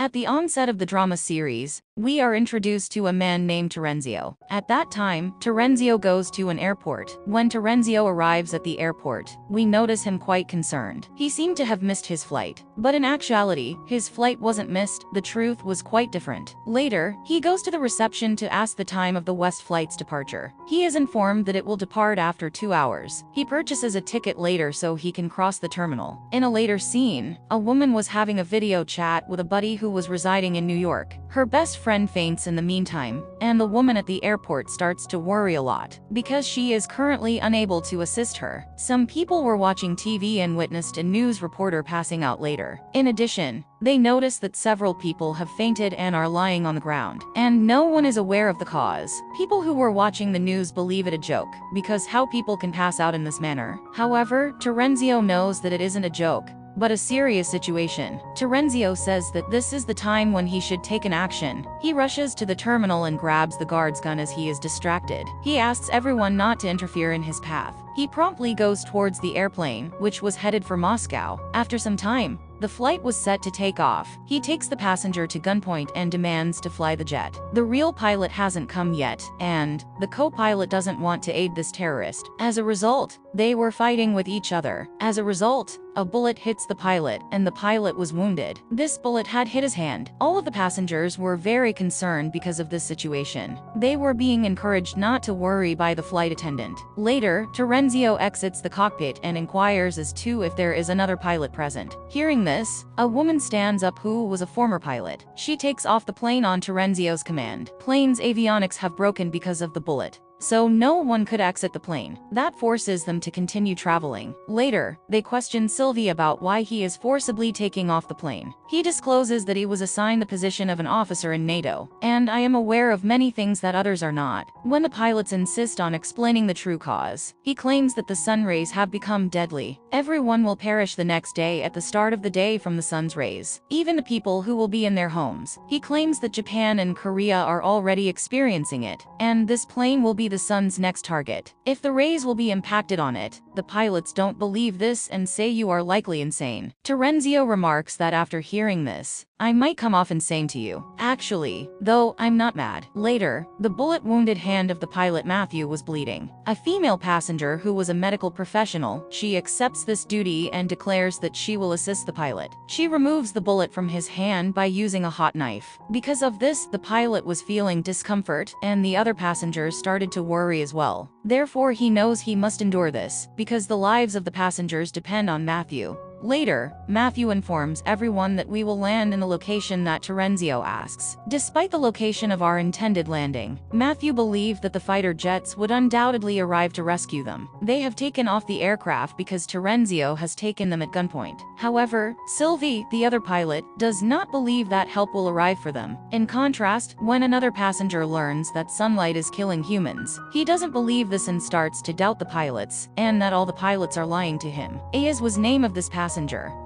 At the onset of the drama series, we are introduced to a man named Terenzio. At that time, Terenzio goes to an airport. When Terenzio arrives at the airport, we notice him quite concerned. He seemed to have missed his flight. But in actuality, his flight wasn't missed, the truth was quite different. Later, he goes to the reception to ask the time of the West flight's departure. He is informed that it will depart after 2 hours. He purchases a ticket later so he can cross the terminal. In a later scene, a woman was having a video chat with a buddy who was residing in New York. Her best friend faints in the meantime, and the woman at the airport starts to worry a lot because she is currently unable to assist her. Some people were watching TV and witnessed a news reporter passing out later. In addition, they notice that several people have fainted and are lying on the ground, and no one is aware of the cause. People who were watching the news believe it a joke, because how people can pass out in this manner. However, Terenzio knows that it isn't a joke, but a serious situation. Terenzio says that this is the time when he should take an action. He rushes to the terminal and grabs the guard's gun as he is distracted. He asks everyone not to interfere in his path. He promptly goes towards the airplane, which was headed for Moscow. After some time, the flight was set to take off. He takes the passenger to gunpoint and demands to fly the jet. The real pilot hasn't come yet, and the co-pilot doesn't want to aid this terrorist. As a result, they were fighting with each other. As a result, a bullet hits the pilot, and the pilot was wounded. This bullet had hit his hand. All of the passengers were very concerned because of this situation. They were being encouraged not to worry by the flight attendant. Later, Terenzio exits the cockpit and inquires as to if there is another pilot present. Hearing this, a woman stands up who was a former pilot. She takes off the plane on Terenzio's command. Plane's avionics have broken because of the bullet, so no one could exit the plane. That forces them to continue traveling. Later, they question Sylvie about why he is forcibly taking off the plane. He discloses that he was assigned the position of an officer in NATO, and I am aware of many things that others are not. When the pilots insist on explaining the true cause, he claims that the sun rays have become deadly. Everyone will perish the next day at the start of the day from the sun's rays, even the people who will be in their homes. He claims that Japan and Korea are already experiencing it, and this plane will be the sun's next target. If the rays will be impacted on it, the pilots don't believe this and say you are likely insane. Terenzio remarks that after hearing this, I might come off insane to you. Actually, though, I'm not mad. Later, the bullet-wounded hand of the pilot Matthew was bleeding. A female passenger who was a medical professional, she accepts this duty and declares that she will assist the pilot. She removes the bullet from his hand by using a hot knife. Because of this, the pilot was feeling discomfort, and the other passengers started to worry as well. Therefore, he knows he must endure this, because the lives of the passengers depend on Matthew. Later, Matthew informs everyone that we will land in the location that Terenzio asks. Despite the location of our intended landing, Matthew believed that the fighter jets would undoubtedly arrive to rescue them. They have taken off the aircraft because Terenzio has taken them at gunpoint. However, Sylvie, the other pilot, does not believe that help will arrive for them. In contrast, when another passenger learns that sunlight is killing humans, he doesn't believe this and starts to doubt the pilots, and that all the pilots are lying to him. Ayaz was name of this passenger.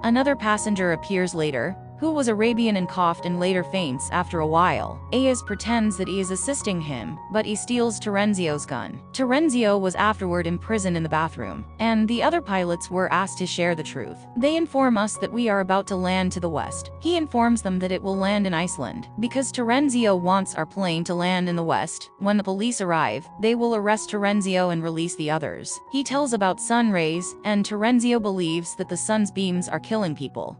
Another passenger appears later, who was Arabian and coughed and later faints after a while. Ayaz pretends that he is assisting him, but he steals Terenzio's gun. Terenzio was afterward imprisoned in the bathroom, and the other pilots were asked to share the truth. They inform us that we are about to land to the west. He informs them that it will land in Iceland. Because Terenzio wants our plane to land in the west, when the police arrive, they will arrest Terenzio and release the others. He tells about sun rays, and Terenzio believes that the sun's beams are killing people.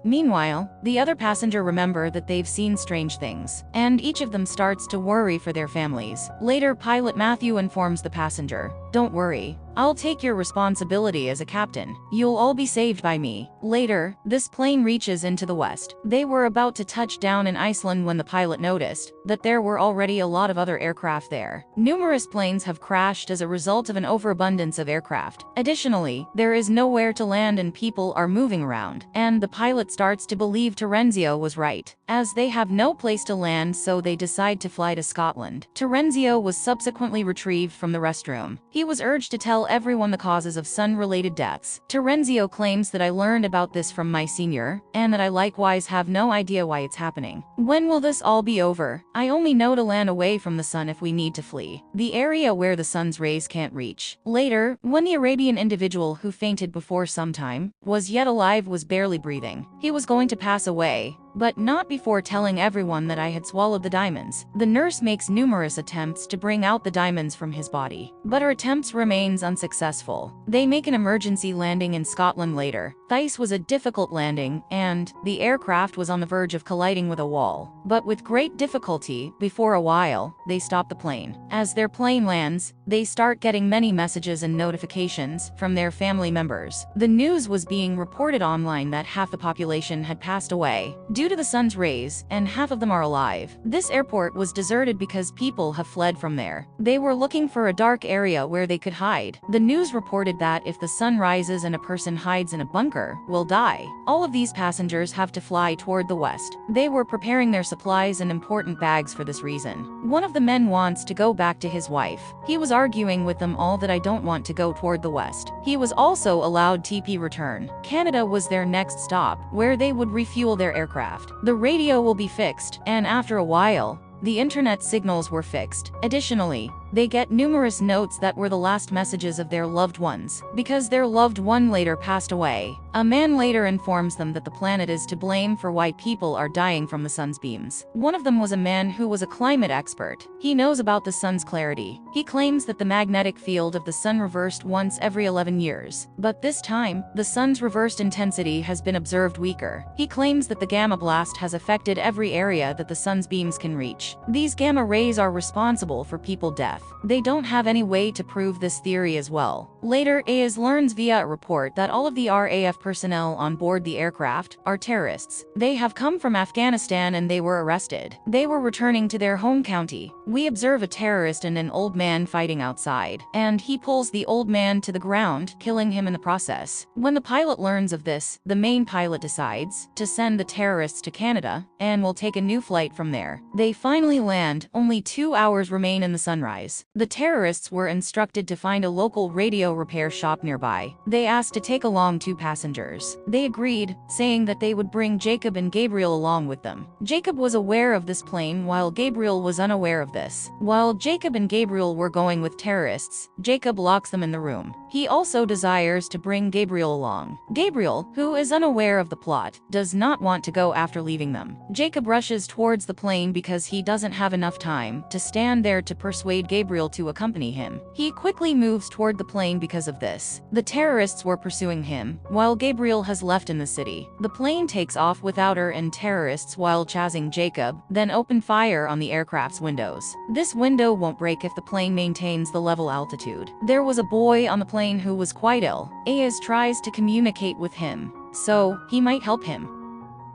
Meanwhile, the other passenger remember that they've seen strange things, and each of them starts to worry for their families. Later, pilot Matthew informs the passenger, "Don't worry, I'll take your responsibility as a captain. You'll all be saved by me." Later, this plane reaches into the west. They were about to touch down in Iceland when the pilot noticed that there were already a lot of other aircraft there. Numerous planes have crashed as a result of an overabundance of aircraft. Additionally, there is nowhere to land and people are moving around, and the pilot starts to believe Terenzio was right, as they have no place to land, so they decide to fly to Scotland. Terenzio was subsequently retrieved from the restroom. He was urged to tell everyone the causes of sun-related deaths. Terenzio claims that I learned about this from my senior, and that I likewise have no idea why it's happening. When will this all be over? I only know to land away from the sun if we need to flee. The area where the sun's rays can't reach. Later, when the Arabian individual who fainted before some time was yet alive was barely breathing. He was going to pass away, but not before telling everyone that I had swallowed the diamonds. The nurse makes numerous attempts to bring out the diamonds from his body, but her attempts remains unsuccessful. They make an emergency landing in Scotland later. This was a difficult landing, and the aircraft was on the verge of colliding with a wall. But with great difficulty, before a while, they stop the plane. As their plane lands, they start getting many messages and notifications from their family members. The news was being reported online that half the population had passed away due to the sun's rays, and half of them are alive. This airport was deserted because people have fled from there. They were looking for a dark area where they could hide. The news reported that if the sun rises and a person hides in a bunker, will die. All of these passengers have to fly toward the west. They were preparing their supplies and important bags for this reason. One of the men wants to go back to his wife. He was arguing with them all that I don't want to go toward the west. He was also allowed TP return. Canada was their next stop, where they would refuel their aircraft. The radio will be fixed, and after a while, the internet signals were fixed. Additionally, they get numerous notes that were the last messages of their loved ones, because their loved one later passed away. A man later informs them that the planet is to blame for why people are dying from the sun's beams. One of them was a man who was a climate expert. He knows about the sun's clarity. He claims that the magnetic field of the sun reversed once every 11 years. But this time, the sun's reversed intensity has been observed weaker. He claims that the gamma blast has affected every area that the sun's beams can reach. These gamma rays are responsible for people death. They don't have any way to prove this theory as well. Later, AS learns via a report that all of the RAF personnel on board the aircraft are terrorists. They have come from Afghanistan and they were arrested. They were returning to their home county. We observe a terrorist and an old man fighting outside, and he pulls the old man to the ground, killing him in the process. When the pilot learns of this, the main pilot decides to send the terrorists to Canada and will take a new flight from there. They finally land. Only 2 hours remain in the sunrise. The terrorists were instructed to find a local radio repair shop nearby. They asked to take along 2 passengers. They agreed, saying that they would bring Jacob and Gabriel along with them. Jacob was aware of this plane while Gabriel was unaware of this. While Jacob and Gabriel were going with terrorists, Jacob locks them in the room. He also desires to bring Gabriel along. Gabriel, who is unaware of the plot, does not want to go after leaving them. Jacob rushes towards the plane because he doesn't have enough time to stand there to persuade Gabriel to accompany him. He quickly moves toward the plane because of this. The terrorists were pursuing him, while Gabriel has left in the city. The plane takes off without her and terrorists while chasing Jacob, then open fire on the aircraft's windows. This window won't break if the plane maintains the level altitude. There was a boy on the plane who was quite ill. Ayaz tries to communicate with him, so he might help him.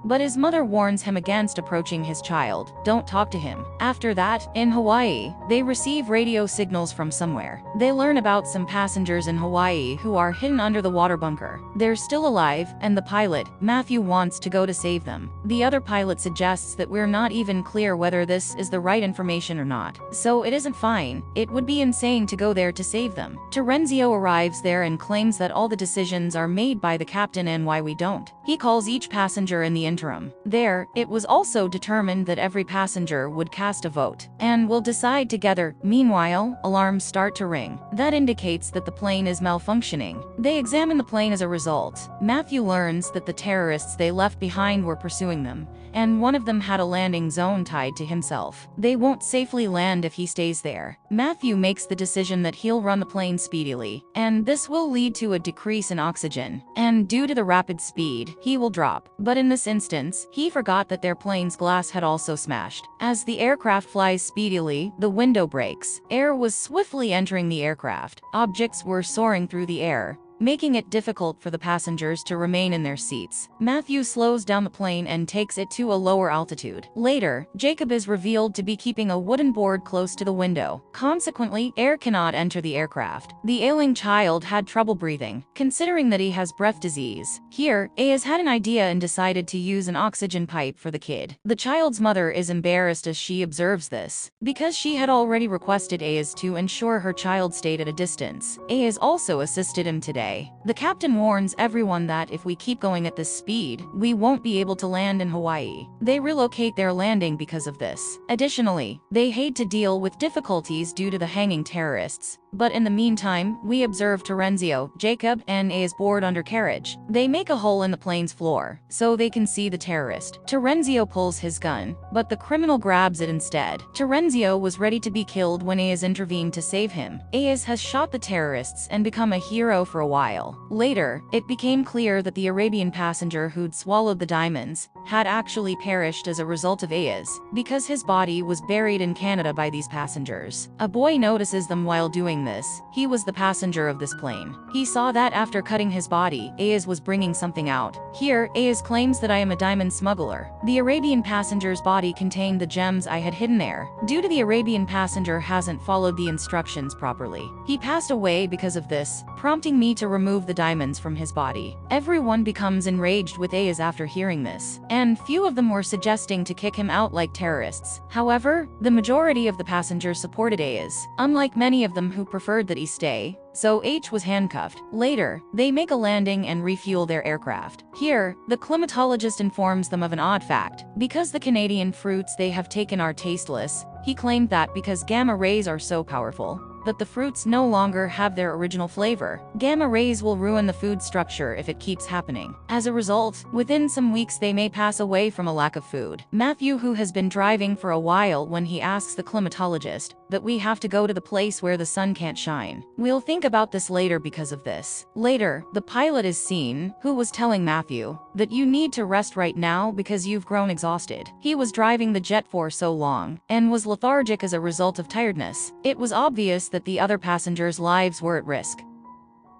But his mother warns him against approaching his child. Don't talk to him. After that, in Hawaii, they receive radio signals from somewhere. They learn about some passengers in Hawaii who are hidden under the water bunker. They're still alive, and the pilot, Matthew, wants to go to save them. The other pilot suggests that we're not even clear whether this is the right information or not. So it isn't fine. It would be insane to go there to save them. Terenzio arrives there and claims that all the decisions are made by the captain and why we don't. He calls each passenger in the interim. There, it was also determined that every passenger would cast a vote and will decide together. Meanwhile, alarms start to ring. That indicates that the plane is malfunctioning. They examine the plane as a result. Matthew learns that the terrorists they left behind were pursuing them, and one of them had a landing zone tied to himself. They won't safely land if he stays there. Matthew makes the decision that he'll run the plane speedily, and this will lead to a decrease in oxygen, and due to the rapid speed, he will drop. But in this instance, he forgot that their plane's glass had also smashed. As the aircraft flies speedily, the window breaks. Air was swiftly entering the aircraft. Objects were soaring through the air, making it difficult for the passengers to remain in their seats. Matthew slows down the plane and takes it to a lower altitude. Later, Jacob is revealed to be keeping a wooden board close to the window. Consequently, air cannot enter the aircraft. The ailing child had trouble breathing, considering that he has breath disease. Here, Ayaz had an idea and decided to use an oxygen pipe for the kid. The child's mother is embarrassed as she observes this, because she had already requested Ayaz to ensure her child stayed at a distance. Ayaz also assisted him today. The captain warns everyone that if we keep going at this speed, we won't be able to land in Hawaii. They relocate their landing because of this. Additionally, they hate to deal with difficulties due to the hanging terrorists. But in the meantime, we observe Terenzio, Jacob, and Aya's board undercarriage. They make a hole in the plane's floor, so they can see the terrorist. Terenzio pulls his gun, but the criminal grabs it instead. Terenzio was ready to be killed when Ayaz intervened to save him. Ayaz has shot the terrorists and become a hero for a while. Later, it became clear that the Arabian passenger who'd swallowed the diamonds had actually perished as a result of Ayaz, because his body was buried in Canada by these passengers. A boy notices them while doing this. He was the passenger of this plane. He saw that after cutting his body, Ayaz was bringing something out. Here, Ayaz claims that I am a diamond smuggler. The Arabian passenger's body contained the gems I had hidden there. Due to the Arabian passenger hasn't followed the instructions properly, he passed away because of this, prompting me to remove the diamonds from his body. Everyone becomes enraged with Ayaz after hearing this, and few of them were suggesting to kick him out like terrorists. However, the majority of the passengers supported Ayaz, unlike many of them who preferred that he stay. So H was handcuffed. Later, they make a landing and refuel their aircraft. Here, the climatologist informs them of an odd fact. Because the Canadian fruits they have taken are tasteless, he claimed that because gamma rays are so powerful, that the fruits no longer have their original flavor. Gamma rays will ruin the food structure if it keeps happening. As a result, within some weeks they may pass away from a lack of food. Matthew, who has been driving for a while, when he asks the climatologist that we have to go to the place where the sun can't shine. We'll think about this later because of this. Later, the pilot is seen, who was telling Matthew that you need to rest right now because you've grown exhausted. He was driving the jet for so long, and was lethargic as a result of tiredness. It was obvious that the other passengers' lives were at risk.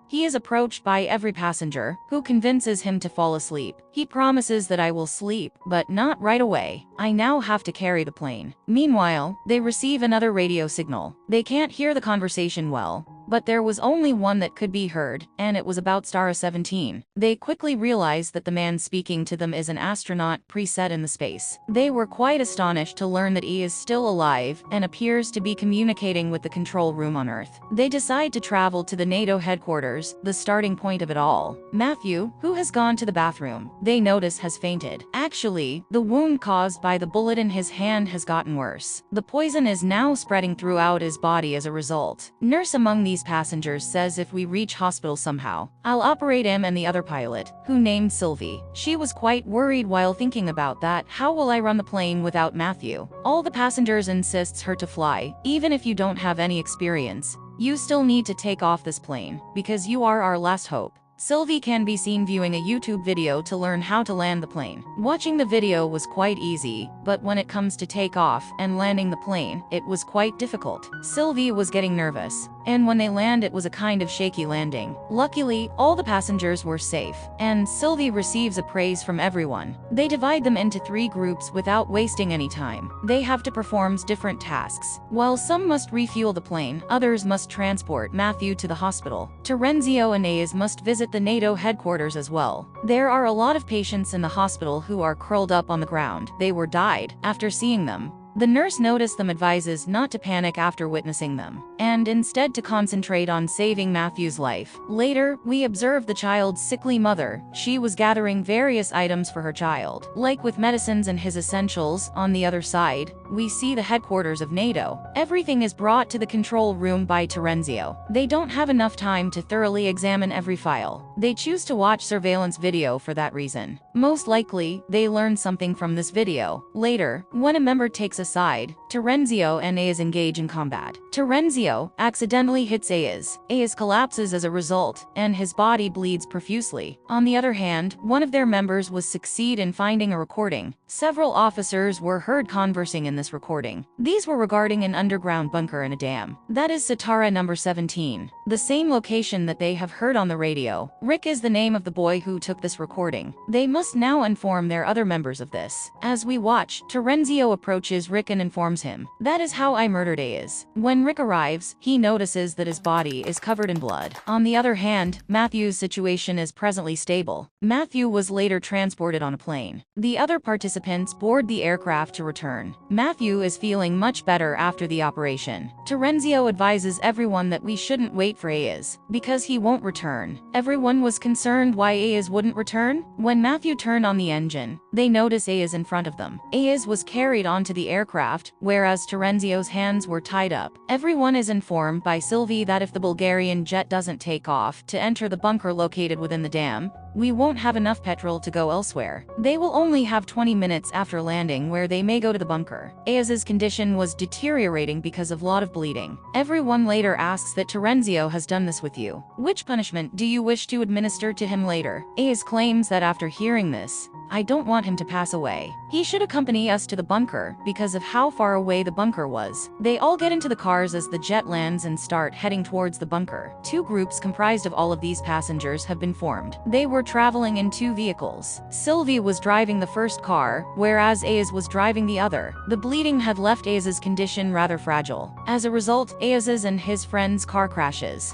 He is approached by every passenger, who convinces him to fall asleep. He promises that I will sleep, but not right away. I now have to carry the plane. Meanwhile, they receive another radio signal. They can't hear the conversation well, but there was only one that could be heard, and it was about Star 17. They quickly realize that the man speaking to them is an astronaut preset in the space. They were quite astonished to learn that he is still alive and appears to be communicating with the control room on Earth. They decide to travel to the NATO headquarters, the starting point of it all. Matthew, who has gone to the bathroom, they notice has fainted. Actually, the wound caused by the bullet in his hand has gotten worse. The poison is now spreading throughout his body as a result. Nurse among these passengers says if we reach hospital somehow, I'll operate him and the other pilot, who named Sylvie. She was quite worried while thinking about that. How will I run the plane without Matthew? All the passengers insists her to fly, even if you don't have any experience. You still need to take off this plane, because you are our last hope. Sylvie can be seen viewing a YouTube video to learn how to land the plane. Watching the video was quite easy, but when it comes to take off and landing the plane, it was quite difficult. Sylvie was getting nervous, and when they land it was a kind of shaky landing. Luckily, all the passengers were safe, and Sylvie receives a praise from everyone. They divide them into 3 groups without wasting any time. They have to perform different tasks. While some must refuel the plane, others must transport Matthew to the hospital. Terenzio and Ayaz must visit the NATO headquarters as well. There are a lot of patients in the hospital who are curled up on the ground. They were died. After seeing them, the nurse noticed them, advises not to panic after witnessing them, and instead to concentrate on saving Matthew's life. Later, we observe the child's sickly mother. She was gathering various items for her child, like with medicines and his essentials. On the other side, we see the headquarters of NATO. Everything is brought to the control room by Terenzio. They don't have enough time to thoroughly examine every file. They choose to watch surveillance video for that reason. Most likely, they learn something from this video. Later, when a member takes aside, Terenzio and Ayaz engage in combat. Terenzio accidentally hits Ayaz. Ayaz collapses as a result, and his body bleeds profusely. On the other hand, one of their members was succeed in finding a recording. Several officers were heard conversing in this recording. These were regarding an underground bunker in a dam. That is Satara number 17, the same location that they have heard on the radio. Rick is the name of the boy who took this recording. They must now inform their other members of this. As we watch, Terenzio approaches Rick and informs him, "That is how I murdered Ayaz." When Rick arrives, he notices that his body is covered in blood. On the other hand, Matthew's situation is presently stable. Matthew was later transported on a plane. The other participants board the aircraft to return. Matthew is feeling much better after the operation. Terenzio advises everyone that we shouldn't wait for Ayaz, because he won't return. Everyone was concerned why Ayaz wouldn't return. When Matthew turned on the engine, they notice Ayaz in front of them. Ayaz was carried onto the aircraft, whereas Terenzio's hands were tied up. Everyone is informed by Sylvie that if the Bulgarian jet doesn't take off to enter the bunker located within the dam, we won't have enough petrol to go elsewhere. They will only have 20 minutes after landing where they may go to the bunker. Ayaz's condition was deteriorating because of a lot of bleeding. Everyone later asks that Terenzio has done this with you. Which punishment do you wish to administer to him later? Ayaz claims that after hearing this, I don't want him to pass away. He should accompany us to the bunker because of how far away the bunker was. They all get into the cars as the jet lands and start heading towards the bunker. Two groups comprised of all of these passengers have been formed. They were traveling in two vehicles. Sylvie was driving the first car, whereas Ayaz was driving the other. The bleeding had left Ayaz's condition rather fragile. As a result, Ayaz's and his friend's car crashes.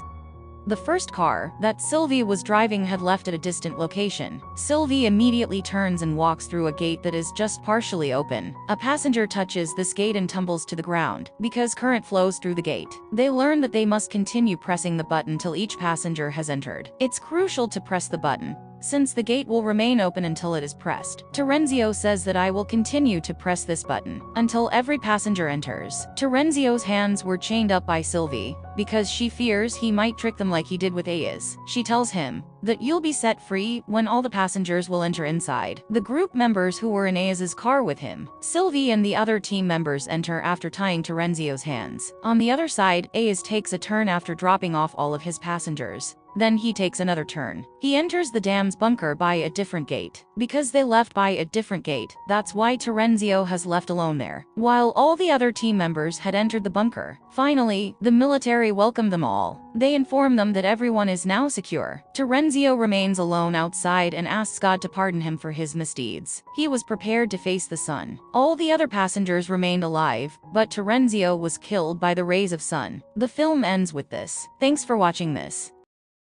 The first car that Sylvie was driving had left at a distant location. Sylvie immediately turns and walks through a gate that is just partially open. A passenger touches this gate and tumbles to the ground because current flows through the gate. They learn that they must continue pressing the button till each passenger has entered. It's crucial to press the button, since the gate will remain open until it is pressed. Terenzio says that I will continue to press this button until every passenger enters. Terenzio's hands were chained up by Sylvie because she fears he might trick them like he did with Ayaz. She tells him that you'll be set free when all the passengers will enter inside. The group members who were in Ayaz's car with him, Sylvie and the other team members enter after tying Terenzio's hands. On the other side, Ayaz takes a turn after dropping off all of his passengers. Then he takes another turn. He enters the dam's bunker by a different gate. Because they left by a different gate, that's why Terenzio has left alone there, while all the other team members had entered the bunker. Finally, the military welcomed them all. They inform them that everyone is now secure. Terenzio remains alone outside and asks God to pardon him for his misdeeds. He was prepared to face the sun. All the other passengers remained alive, but Terenzio was killed by the rays of sun. The film ends with this. Thanks for watching this.